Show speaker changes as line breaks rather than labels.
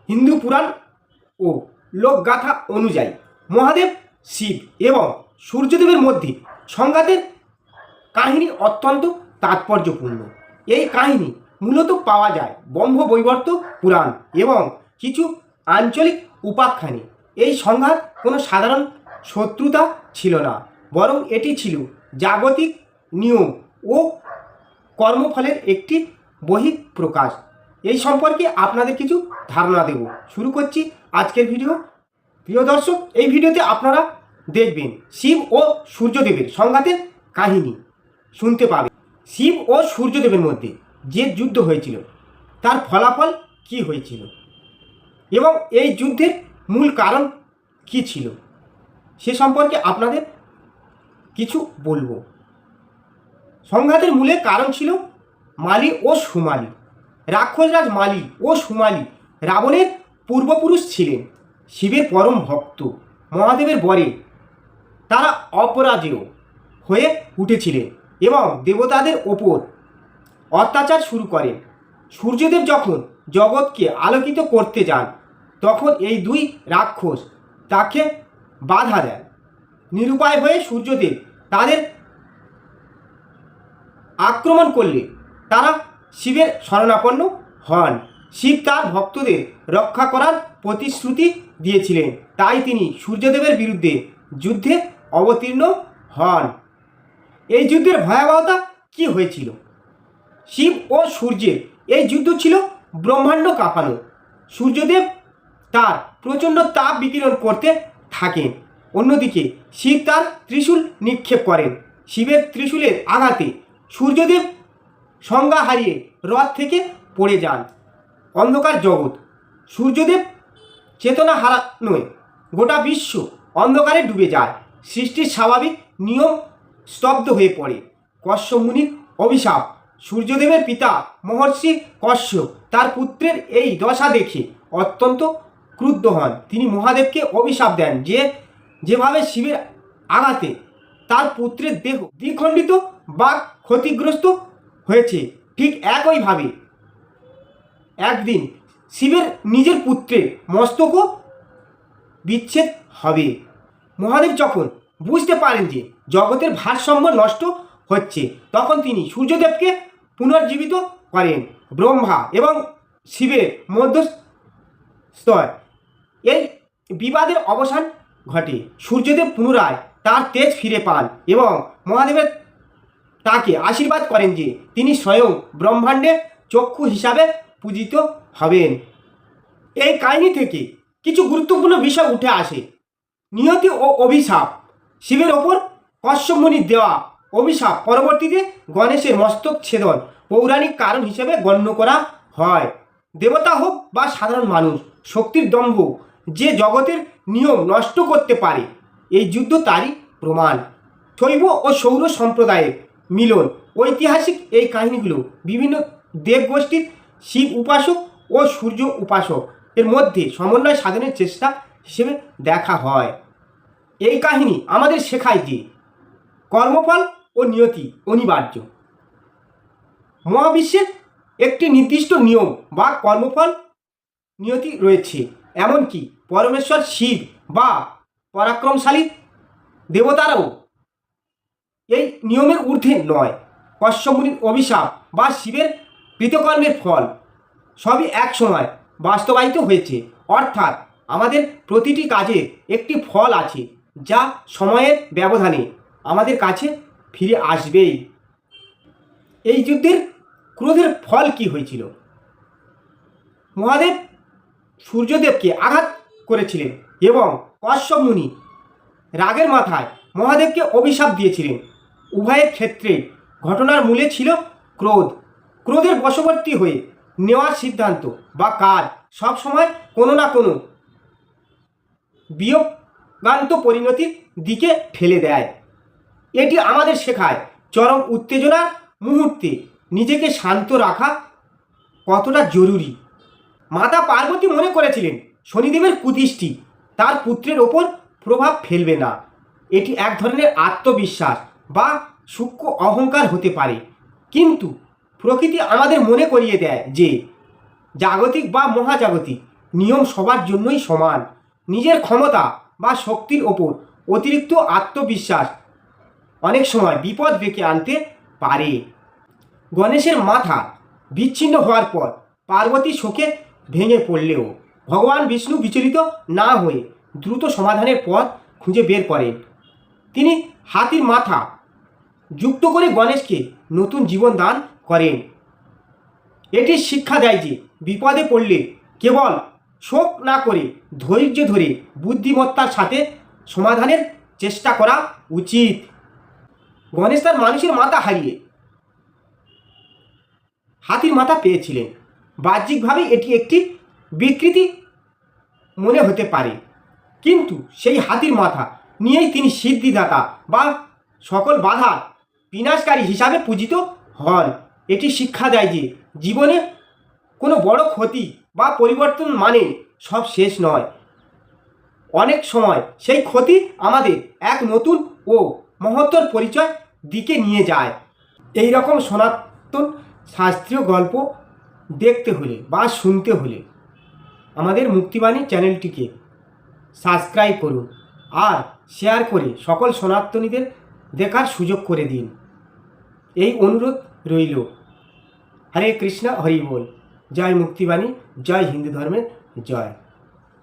হিন্দু পুরাণ ও লোকগাথা অনুযায়ী মহাদেব শিব এবং সূর্যদেবের মধ্যে সংঘাতের কাহিনী অত্যন্ত তাৎপর্যপূর্ণ। এই কাহিনী মূলত পাওয়া যায় ব্রহ্মবৈবর্ত পুরাণ এবং কিছু আঞ্চলিক উপাখ্যানে। এই সংঘাত কোনো সাধারণ শত্রুতা ছিল না, বরং এটি ছিল জাগতিক নিয়ম ও কর্মফলের একটি বহিঃপ্রকাশ। এই সম্পর্কে আপনাদের কিছু ধারণা দেব। শুরু করছি আজকের ভিডিও। প্রিয় দর্শক, এই ভিডিওতে আপনারা দেখবেন শিব ও সূর্যদেবের সংঘাতের কাহিনী শুনতে পাবেন। শিব ও সূর্যদেবের মধ্যে যে যুদ্ধ হয়েছিল তার ফলাফল কি হয়েছিল এবং এই যুদ্ধের মূল কারণ কি ছিল সে সম্পর্কে আপনাদের কিছু বলবো। সংঘাতের মূলে কারণ ছিল মালি ও সুমালি। রাক্ষসরাজ মালি ও সুমালি রাবণের পূর্বপুরুষ ছিলেন। শিবের পরম ভক্ত। মহাদেবের বরে তারা অপরাজেয় হয়ে উঠেছিলেন এবং দেবতাদের ওপর অত্যাচার শুরু করেন। সূর্যদেব যখন জগৎকে আলোকিত করতে যান তখন এই দুই রাক্ষস তাকে বাধা দেন। নিরুপায় হয়ে সূর্যদেব তাদের আক্রমণ করলে তারা শিবের শরণাপন্ন হন। শিব তার ভক্তদের রক্ষা করার প্রতিশ্রুতি দিয়েছিলেন, তাই তিনি সূর্যদেবের বিরুদ্ধে যুদ্ধে অবতীর্ণ হন। এই যুদ্ধের ভয়াবহতা কি হয়েছিল? শিব ও সূর্যের এই যুদ্ধ ছিল ব্রহ্মাণ্ড কাঁপানো। সূর্যদেব তার প্রচণ্ড তাপ বিকিরণ করতে থাকেন। অন্যদিকে শিব তার ত্রিশূল নিক্ষেপ করেন। শিবের ত্রিশূলের আঘাতে সূর্যদেব সংজ্ঞা হারিয়ে রথ থেকে পড়ে যান। অন্ধকার জগৎ। সূর্যদেব চেতনা হারানোয় গোটা বিশ্ব অন্ধকারে ডুবে যায়। সৃষ্টির স্বাভাবিক নিয়ম স্তব্ধ হয়ে পড়ে। কশ্যপ মুনির অভিশাপ। সূর্যদেবের পিতা মহর্ষি কশ্যপ তার পুত্রের এই দশা দেখে অত্যন্ত ক্রুদ্ধ হন। তিনি মহাদেবকে অভিশাপ দেন যে যেভাবে শিবের আঘাতে তার পুত্রের দেহ দ্বিখণ্ডিত বা ক্ষতিগ্রস্ত হয়েছে, ঠিক একইভাবে একদিন শিবের নিজের পুত্রের মস্তকও বিচ্ছেদ হবে। মহাদেব যখন বুঝতে পারেন যে জগতের ভারসাম্য নষ্ট হচ্ছে, তখন তিনি সূর্যদেবকে পুনর্জীবিত করেন। ব্রহ্মা এবং শিবের মধ্যস্থ এই বিবাদের অবসান ঘটে। সূর্যদেব পুনরায় তার তেজ ফিরে পান এবং মহাদেবের তাকে আশীর্বাদ করেন যে তিনি স্বয়ং ব্রহ্মাণ্ডের চক্ষু হিসাবে পূজিত হবেন। এই কাহিনী থেকে কিছু গুরুত্বপূর্ণ বিষয় উঠে আসে। নিয়তি ও অভিশাপ। শিবের ওপর কশ্যপ মুনির দেওয়া অভিশাপ পরবর্তীতে গণেশের মস্তক ছেদন পৌরাণিক কারণ হিসেবে গণ্য করা হয়। দেবতা হোক বা সাধারণ মানুষ, শক্তির দম্ভ যে জগতের নিয়ম নষ্ট করতে পারে, এই যুদ্ধ তারই প্রমাণ। শৈব ও সৌর সম্প্রদায়ের মিলন। ঐতিহাসিক এই কাহিনীগুলো বিভিন্ন দেবগোষ্ঠীর শিব উপাসক ও সূর্য উপাসক এর মধ্যে সমন্বয় সাধনের চেষ্টা হিসেবে দেখা হয়। এই কাহিনী আমাদের শেখায় যে কর্মফল ও নিয়তি অনিবার্য। মহাবিশ্বের একটি নির্দিষ্ট নিয়ম বা কর্মফল নিয়তি রয়েছে। এমনকি পরমেশ্বর শিব বা পরাক্রমশালী দেবতারাও এই নিয়মের ঊর্ধ্বে নয়। কশ্যপ মুনির অভিশাপ বা শিবের কৃতকর্মের ফল সবই এক সময় বাস্তবায়িত হয়েছে। অর্থাৎ আমাদের প্রতিটি কাজের একটি ফল আছে যা সময়ের ব্যবধানে আমাদের কাছে ফিরে আসবেই। এই যুদ্ধের ক্রোধের ফল কি হয়েছিল? মহাদেব সূর্যদেবকে আঘাত করেছিলেন এবং কশ্যপ মুনি রাগের মাথায় মহাদেবকে অভিশাপ দিয়েছিলেন। উভয়ের ক্ষেত্রে ঘটনার মূলে ছিল ক্রোধ। ক্রোধের বশবর্তী হয়ে নেওয়ার সিদ্ধান্ত বা কাজ সবসময় কোনো না কোনো বিয়োগান্ত পরিণতির দিকে ঠেলে দেয়। এটি আমাদের শেখায় চরম উত্তেজনার মুহূর্তে নিজেকে শান্ত রাখা কতটা জরুরি। মাতা পার্বতী মনে করেছিলেন শনিদেবের কুদৃষ্টি তার পুত্রের ওপর প্রভাব ফেলবে না। এটি এক ধরনের আত্মবিশ্বাস বা সূক্ষ্ম অহংকার হতে পারে, কিন্তু প্রকৃতি আমাদের মনে করিয়ে দেয় যে জাগতিক বা মহাজাগতিক নিয়ম সবার জন্যই সমান। নিজের ক্ষমতা বা শক্তির ওপর অতিরিক্ত আত্মবিশ্বাস অনেক সময় বিপদ ডেকে আনতে পারে। গণেশের মাথা বিচ্ছিন্ন হওয়ার পর পার্বতী শোকে ভেঙে পড়লেও ভগবান বিষ্ণু বিচলিত না হয়ে দ্রুত সমাধানের পথ খুঁজে বের করেন। তিনি হাতির মাথা যুক্ত করে গণেশকে নতুন জীবন দান করেন। এটি শিক্ষা দেয় যে বিপদে পড়লে কেবল শোক না করে ধৈর্য ধরে বুদ্ধিমত্তার সাথে সমাধানের চেষ্টা করা উচিত। গণেশ তার মানুষের মাথা হারিয়ে হাতির মাথা পেয়েছিলেন। বাহ্যিকভাবে এটি একটি বিকৃতি মনে হতে পারে, কিন্তু সেই হাতির মাথা নিয়েই তিনি সিদ্ধিদাতা বা সকল বাধার বিনাশকারী হিসাবে পূজিত হন। এটি শিক্ষা দেয় যে জীবনে কোনো বড় ক্ষতি বা পরিবর্তন মানে সব শেষ নয়। অনেক সময় সেই ক্ষতি আমাদের এক নতুন ও মহত্তর পরিচয় দিকে নিয়ে যায়। এই রকম সনাতন শাস্ত্রীয় গল্প দেখতে হলে বা শুনতে হলে আমাদের মুক্তিবাণী চ্যানেলটিকে সাবস্ক্রাইব করুন আর শেয়ার করে সকল সনাতনীদের দেখার সুযোগ করে দিন, এই অনুরোধ রইল। হরে কৃষ্ণ, হরি বল। জয় মুক্তিবাণী, জয় হিন্দু ধর্মের জয়।